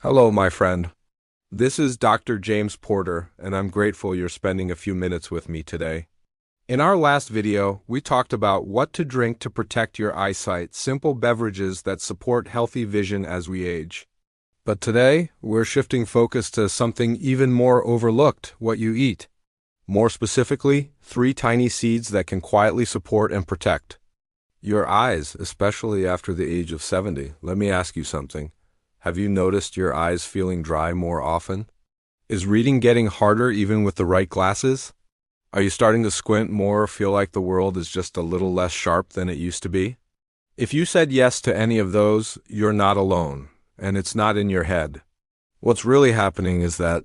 Hello, my friend. This is Dr. James Porter, and I'm grateful you're spending a few minutes with me today. In our last video, we talked about what to drink to protect your eyesight, simple beverages that support healthy vision as we age. But today, we're shifting focus to something even more overlooked: what you eat. More specifically, 3 tiny seeds that can quietly support and protect your eyes, especially after the age of 70. Let me ask you something. Have you noticed your eyes feeling dry more often? Is reading getting harder even with the right glasses? Are you starting to squint more or feel like the world is just a little less sharp than it used to be? If you said yes to any of those, you're not alone, and it's not in your head. What's really happening is that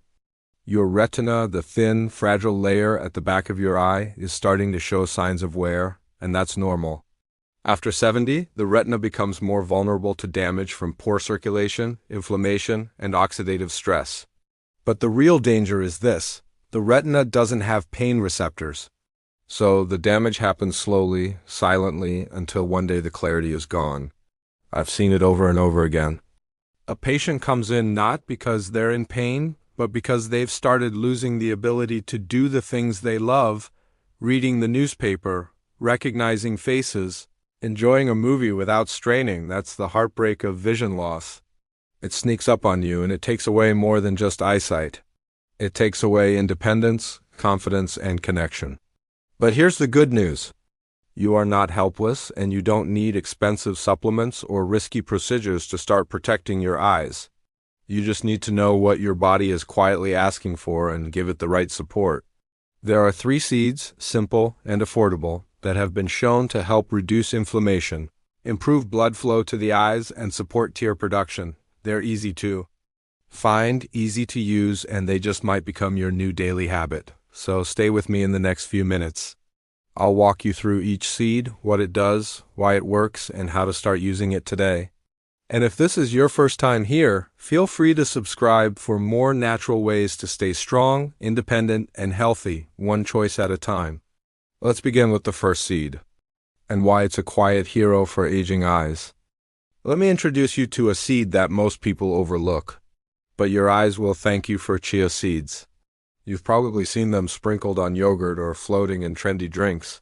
your retina, the thin, fragile layer at the back of your eye, is starting to show signs of wear, and that's normal. After 70, the retina becomes more vulnerable to damage from poor circulation, inflammation, and oxidative stress. But the real danger is this: the retina doesn't have pain receptors. So the damage happens slowly, silently, until one day the clarity is gone. I've seen it over and over again. A patient comes in not because they're in pain, but because they've started losing the ability to do the things they love: reading the newspaper, recognizing faces, enjoying a movie without straining. That's the heartbreak of vision loss. It sneaks up on you, and it takes away more than just eyesight. It takes away independence, confidence, and connection. But here's the good news. You are not helpless, and you don't need expensive supplements or risky procedures to start protecting your eyes. You just need to know what your body is quietly asking for and give it the right support. There are 3 seeds, simple and affordable, that have been shown to help reduce inflammation, improve blood flow to the eyes, and support tear production. They're easy to find, easy to use, and they just might become your new daily habit. So stay with me in the next few minutes. I'll walk you through each seed, what it does, why it works, and how to start using it today. And if this is your first time here, feel free to subscribe for more natural ways to stay strong, independent, and healthy, one choice at a time. Let's begin with the first seed, and why it's a quiet hero for aging eyes. Let me introduce you to a seed that most people overlook, but your eyes will thank you for: chia seeds. You've probably seen them sprinkled on yogurt or floating in trendy drinks.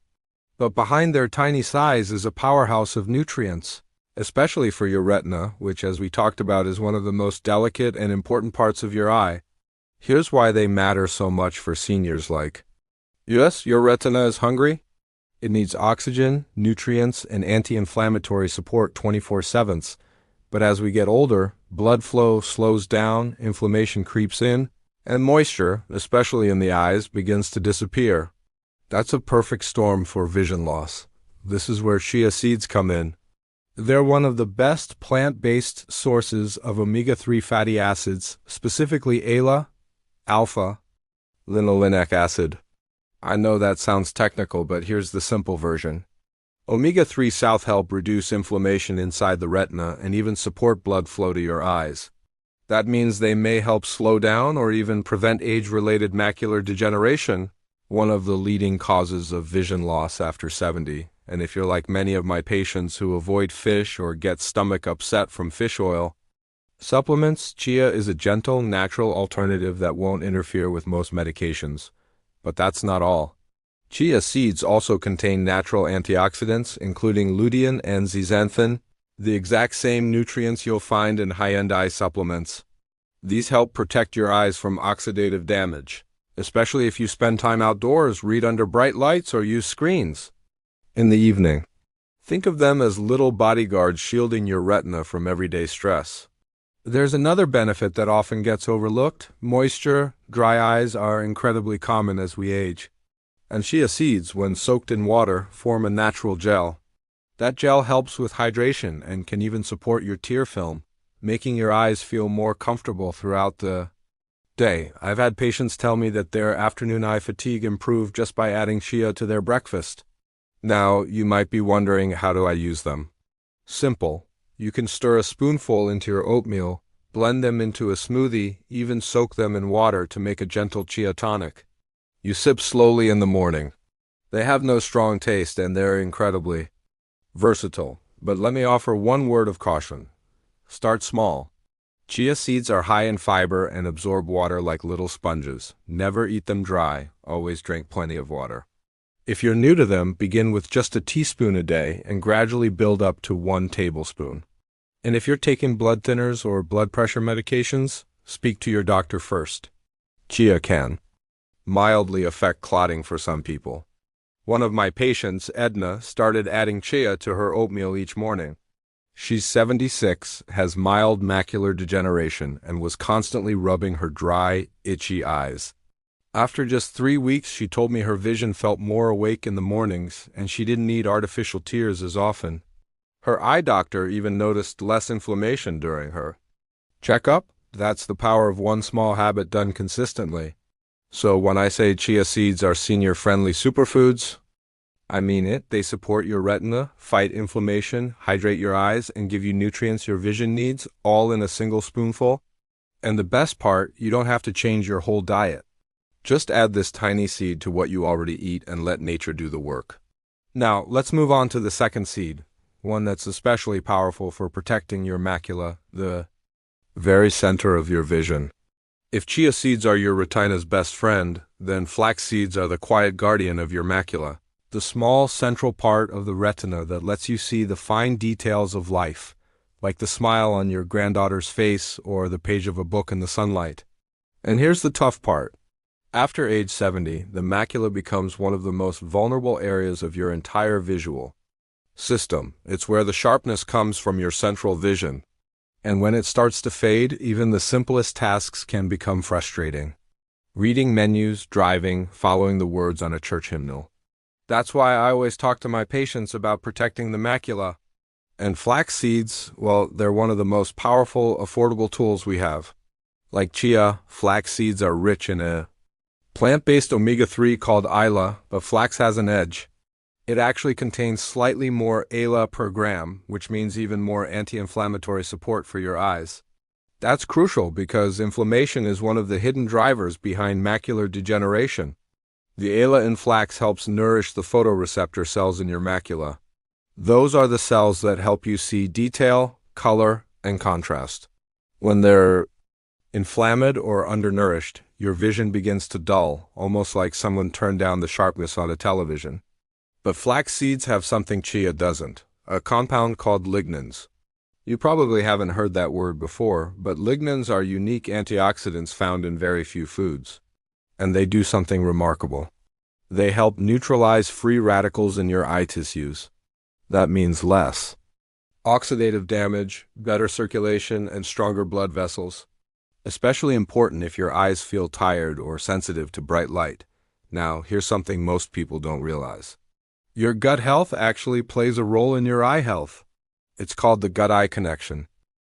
But behind their tiny size is a powerhouse of nutrients, especially for your retina, which, as we talked about, is one of the most delicate and important parts of your eye. Here's why they matter so much for seniors like yes, your retina is hungry. It needs oxygen, nutrients, and anti-inflammatory support 24/7. But as we get older, blood flow slows down, inflammation creeps in, and moisture, especially in the eyes, begins to disappear. That's a perfect storm for vision loss. This is where chia seeds come in. They're one of the best plant-based sources of omega-3 fatty acids, specifically ALA, alpha-linolenic acid. I know that sounds technical, but here's the simple version. Omega-3 help reduce inflammation inside the retina and even support blood flow to your eyes. That means they may help slow down or even prevent age-related macular degeneration, one of the leading causes of vision loss after 70. And if you're like many of my patients who avoid fish or get stomach upset from fish oil supplements, chia is a gentle, natural alternative that won't interfere with most medications. But that's not all. Chia seeds also contain natural antioxidants, including lutein and zeaxanthin, the exact same nutrients you'll find in high-end eye supplements. These help protect your eyes from oxidative damage, especially if you spend time outdoors, read under bright lights, or use screens in the evening. Think of them as little bodyguards shielding your retina from everyday stress. There's another benefit that often gets overlooked. Moisture, dry eyes are incredibly common as we age. And chia seeds, when soaked in water, form a natural gel. That gel helps with hydration and can even support your tear film, making your eyes feel more comfortable throughout the day. I've had patients tell me that their afternoon eye fatigue improved just by adding chia to their breakfast. Now, you might be wondering, how do I use them? Simple. You can stir a spoonful into your oatmeal, blend them into a smoothie, even soak them in water to make a gentle chia tonic. You sip slowly in the morning. They have no strong taste and they're incredibly versatile. But let me offer one word of caution. Start small. Chia seeds are high in fiber and absorb water like little sponges. Never eat them dry, always drink plenty of water. If you're new to them, begin with just a teaspoon a day and gradually build up to 1 tablespoon. And if you're taking blood thinners or blood pressure medications, speak to your doctor first. Chia can mildly affect clotting for some people. One of my patients, Edna, started adding chia to her oatmeal each morning. She's 76, has mild macular degeneration, and was constantly rubbing her dry, itchy eyes. After just 3 weeks, she told me her vision felt more awake in the mornings, and she didn't need artificial tears as often. Her eye doctor even noticed less inflammation during her checkup. That's the power of one small habit done consistently. So when I say chia seeds are senior-friendly superfoods, I mean it. They support your retina, fight inflammation, hydrate your eyes, and give you nutrients your vision needs, all in a single spoonful. And the best part, you don't have to change your whole diet. Just add this tiny seed to what you already eat and let nature do the work. Now, let's move on to the second seed, one that's especially powerful for protecting your macula, the very center of your vision. If chia seeds are your retina's best friend, then flax seeds are the quiet guardian of your macula, the small central part of the retina that lets you see the fine details of life, like the smile on your granddaughter's face or the page of a book in the sunlight. And here's the tough part. After age 70, the macula becomes one of the most vulnerable areas of your entire visual system. It's where the sharpness comes from your central vision. And when it starts to fade, even the simplest tasks can become frustrating. Reading menus, driving, following the words on a church hymnal. That's why I always talk to my patients about protecting the macula. And flax seeds, well, they're one of the most powerful, affordable tools we have. Like chia, flax seeds are rich in a plant-based omega-3 called ILA, but flax has an edge. It actually contains slightly more ALA per gram, which means even more anti-inflammatory support for your eyes. That's crucial because inflammation is one of the hidden drivers behind macular degeneration. The ALA in flax helps nourish the photoreceptor cells in your macula. Those are the cells that help you see detail, color, and contrast. When they're inflamed or undernourished, your vision begins to dull, almost like someone turned down the sharpness on a television. But flax seeds have something chia doesn't, a compound called lignans. You probably haven't heard that word before, but lignans are unique antioxidants found in very few foods. And they do something remarkable. They help neutralize free radicals in your eye tissues. That means less oxidative damage, better circulation, and stronger blood vessels. Especially important if your eyes feel tired or sensitive to bright light. Now, here's something most people don't realize. Your gut health actually plays a role in your eye health. It's called the gut-eye connection.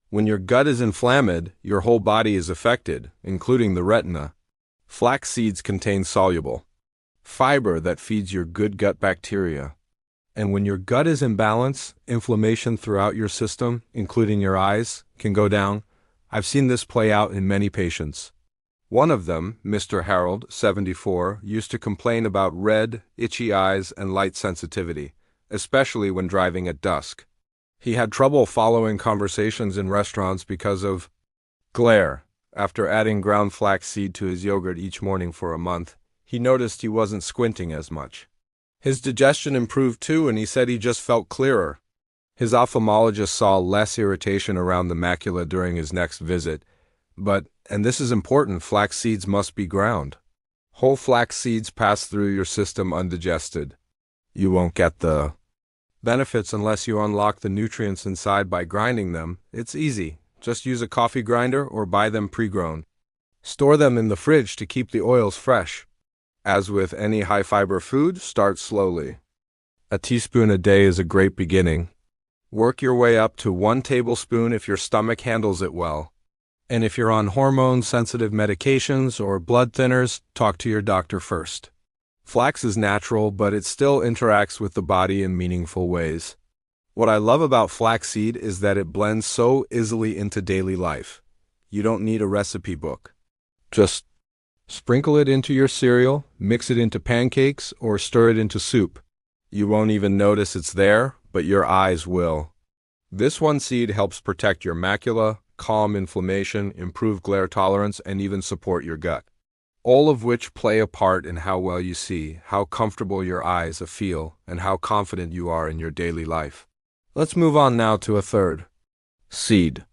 When your gut is inflamed, your whole body is affected, including the retina. Flax seeds contain soluble fiber that feeds your good gut bacteria. And when your gut is in balance, inflammation throughout your system, including your eyes, can go down. I've seen this play out in many patients. One of them, Mr. Harold, 74, used to complain about red, itchy eyes and light sensitivity, especially when driving at dusk. He had trouble following conversations in restaurants because of glare. After adding ground flax seed to his yogurt each morning for a month, he noticed he wasn't squinting as much. His digestion improved too, and he said he just felt clearer. His ophthalmologist saw less irritation around the macula during his next visit, but, and this is important, flax seeds must be ground. Whole flax seeds pass through your system undigested. You won't get the benefits unless you unlock the nutrients inside by grinding them. It's easy. Just use a coffee grinder or buy them pre-grown. Store them in the fridge to keep the oils fresh. As with any high-fiber food, start slowly. A teaspoon a day is a great beginning. Work your way up to 1 tablespoon if your stomach handles it well. And if you're on hormone-sensitive medications or blood thinners, talk to your doctor first. Flax is natural, but it still interacts with the body in meaningful ways. What I love about flaxseed is that it blends so easily into daily life. You don't need a recipe book. Just sprinkle it into your cereal, mix it into pancakes, or stir it into soup. You won't even notice it's there, but your eyes will. This one seed helps protect your macula, calm inflammation, improve glare tolerance, and even support your gut. All of which play a part in how well you see, how comfortable your eyes feel, and how confident you are in your daily life. Let's move on now to a third. Seed.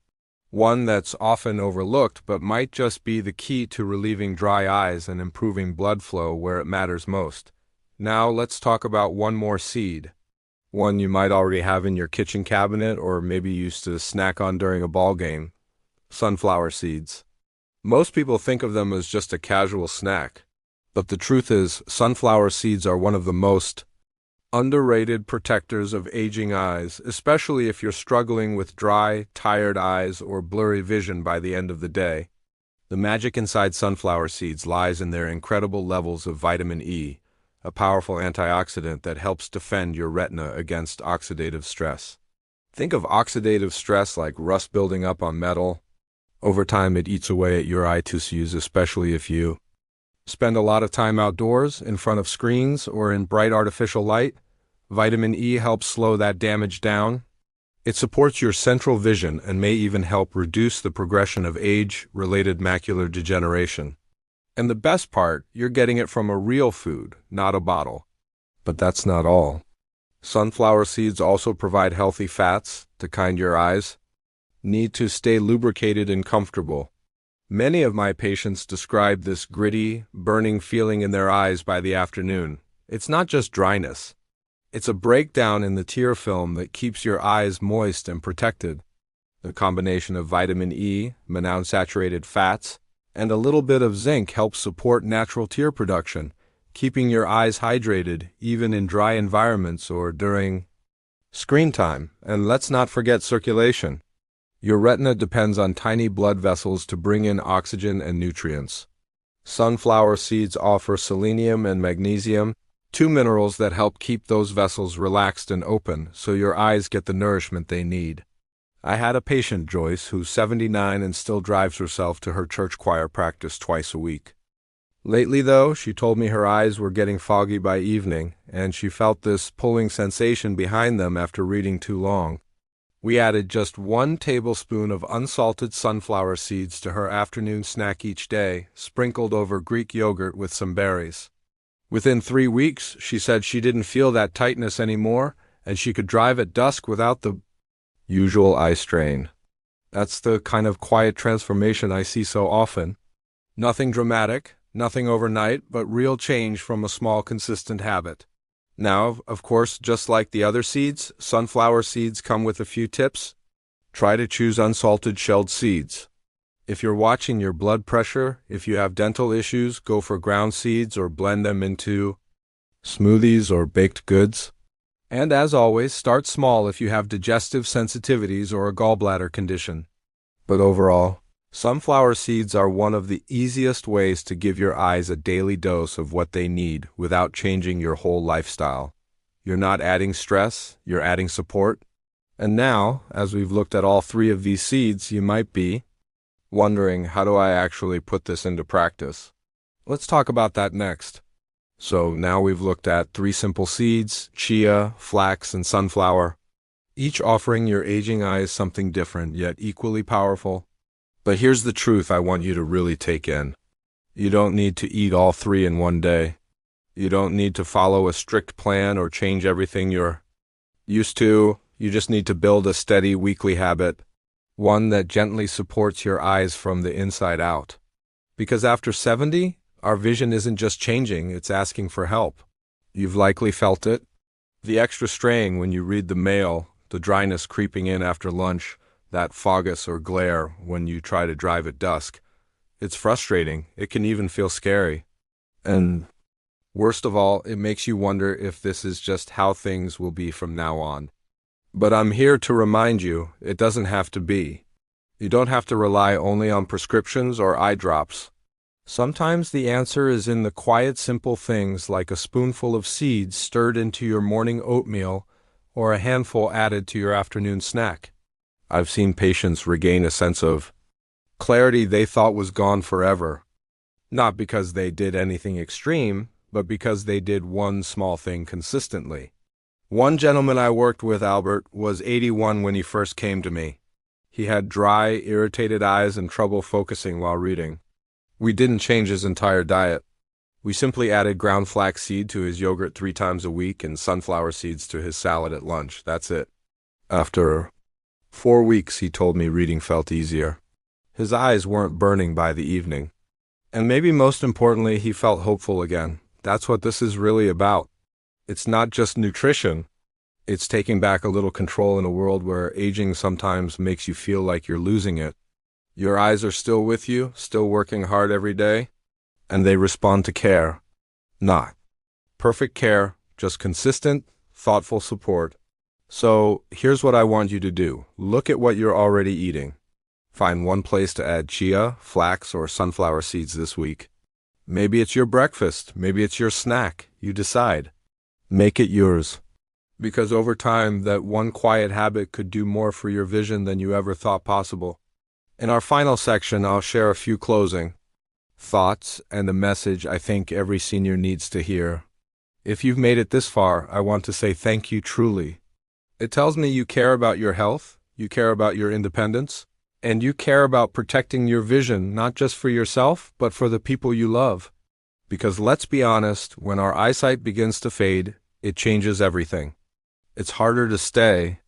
One that's often overlooked but might just be the key to relieving dry eyes and improving blood flow where it matters most. Now let's talk about one more seed. One you might already have in your kitchen cabinet or maybe used to snack on during a ball game. Sunflower seeds. Most people think of them as just a casual snack, but the truth is, sunflower seeds are one of the most underrated protectors of aging eyes, especially if you're struggling with dry, tired eyes or blurry vision by the end of the day. The magic inside sunflower seeds lies in their incredible levels of vitamin E, a powerful antioxidant that helps defend your retina against oxidative stress. Think of oxidative stress like rust building up on metal. Over time, it eats away at your eye tissues, especially if you spend a lot of time outdoors, in front of screens, or in bright artificial light. Vitamin E helps slow that damage down. It supports your central vision and may even help reduce the progression of age-related macular degeneration. And the best part, you're getting it from a real food, not a bottle. But that's not all. Sunflower seeds also provide healthy fats to kind your eyes. Need to stay lubricated and comfortable. Many of my patients describe this gritty, burning feeling in their eyes by the afternoon. It's not just dryness. It's a breakdown in the tear film that keeps your eyes moist and protected. The combination of vitamin E, monounsaturated fats, and a little bit of zinc helps support natural tear production, keeping your eyes hydrated even in dry environments or during screen time. And let's not forget circulation. Your retina depends on tiny blood vessels to bring in oxygen and nutrients. Sunflower seeds offer selenium and magnesium, two minerals that help keep those vessels relaxed and open so your eyes get the nourishment they need. I had a patient, Joyce, who's 79 and still drives herself to her church choir practice twice a week. Lately, though, she told me her eyes were getting foggy by evening, and she felt this pulling sensation behind them after reading too long. We added just 1 tablespoon of unsalted sunflower seeds to her afternoon snack each day, sprinkled over Greek yogurt with some berries. Within 3 weeks, she said she didn't feel that tightness anymore, and she could drive at dusk without the usual eye strain. That's the kind of quiet transformation I see so often. Nothing dramatic, nothing overnight, but real change from a small, consistent habit. Now, of course, just like the other seeds, sunflower seeds come with a few tips. Try to choose unsalted shelled seeds. If you're watching your blood pressure, if you have dental issues, go for ground seeds or blend them into smoothies or baked goods. And as always, start small if you have digestive sensitivities or a gallbladder condition. But overall, sunflower seeds are one of the easiest ways to give your eyes a daily dose of what they need without changing your whole lifestyle. You're not adding stress, you're adding support. And now, as we've looked at all 3 of these seeds, you might be wondering, how do I actually put this into practice? Let's talk about that next. So now we've looked at 3 simple seeds, chia, flax, and sunflower, each offering your aging eyes something different yet equally powerful. But here's the truth I want you to really take in. You don't need to eat all 3 in one day. You don't need to follow a strict plan or change everything you're used to. You just need to build a steady weekly habit, one that gently supports your eyes from the inside out. Because after 70, our vision isn't just changing, it's asking for help. You've likely felt it. The extra straying when you read the mail, the dryness creeping in after lunch, that fogginess or glare when you try to drive at dusk. It's frustrating. It can even feel scary. And worst of all, it makes you wonder if this is just how things will be from now on. But I'm here to remind you, it doesn't have to be. You don't have to rely only on prescriptions or eye drops. Sometimes the answer is in the quiet, simple things like a spoonful of seeds stirred into your morning oatmeal or a handful added to your afternoon snack. I've seen patients regain a sense of clarity they thought was gone forever. Not because they did anything extreme, but because they did one small thing consistently. One gentleman I worked with, Albert, was 81 when he first came to me. He had dry, irritated eyes and trouble focusing while reading. We didn't change his entire diet. We simply added ground flax seed to his yogurt 3 times a week and sunflower seeds to his salad at lunch. That's it. After 4 weeks, he told me reading felt easier. His eyes weren't burning by the evening. And maybe most importantly, he felt hopeful again. That's what this is really about. It's not just nutrition. It's taking back a little control in a world where aging sometimes makes you feel like you're losing it. Your eyes are still with you, still working hard every day, and they respond to care. Not perfect care, just consistent, thoughtful support. So here's what I want you to do. Look at what you're already eating. Find one place to add chia, flax, or sunflower seeds this week. Maybe it's your breakfast, maybe it's your snack. You decide. Make it yours. Because over time, that one quiet habit could do more for your vision than you ever thought possible. In our final section, I'll share a few closing thoughts and a message I think every senior needs to hear. If you've made it this far, I want to say thank you truly. It tells me you care about your health, you care about your independence, and you care about protecting your vision not just for yourself, but for the people you love. Because let's be honest, when our eyesight begins to fade, it changes everything. It's harder to stay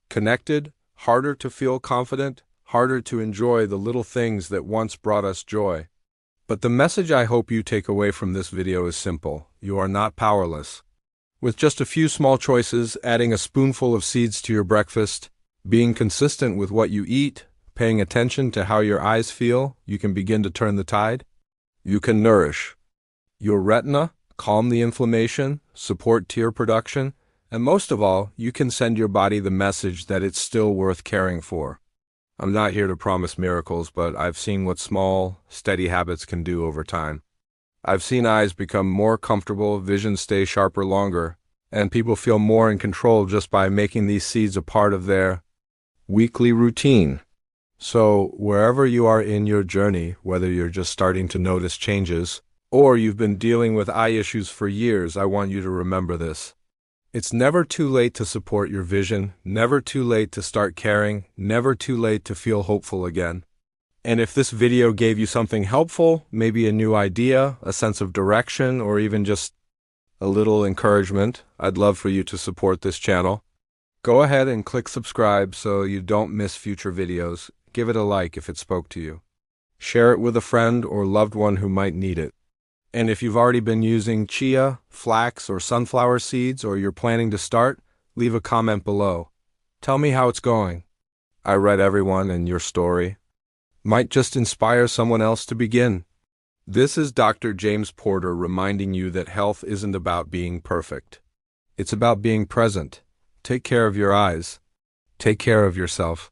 connected, harder to feel confident, harder to enjoy the little things that once brought us joy. But the message I hope you take away from this video is simple. You are not powerless. With just a few small choices, adding a spoonful of seeds to your breakfast, being consistent with what you eat, paying attention to how your eyes feel, you can begin to turn the tide. You can nourish your retina, calm the inflammation, support tear production, and most of all, you can send your body the message that it's still worth caring for. I'm not here to promise miracles, but I've seen what small, steady habits can do over time. I've seen eyes become more comfortable, vision stay sharper longer, and people feel more in control just by making these seeds a part of their weekly routine. So, wherever you are in your journey, whether you're just starting to notice changes, or you've been dealing with eye issues for years, I want you to remember this. It's never too late to support your vision, never too late to start caring, never too late to feel hopeful again. And if this video gave you something helpful, maybe a new idea, a sense of direction, or even just a little encouragement, I'd love for you to support this channel. Go ahead and click subscribe so you don't miss future videos. Give it a like if it spoke to you. Share it with a friend or loved one who might need it. And if you've already been using chia, flax, or sunflower seeds, or you're planning to start, leave a comment below. Tell me how it's going. I read everyone, and your story might just inspire someone else to begin. This is Dr. James Porter reminding you that health isn't about being perfect. It's about being present. Take care of your eyes. Take care of yourself.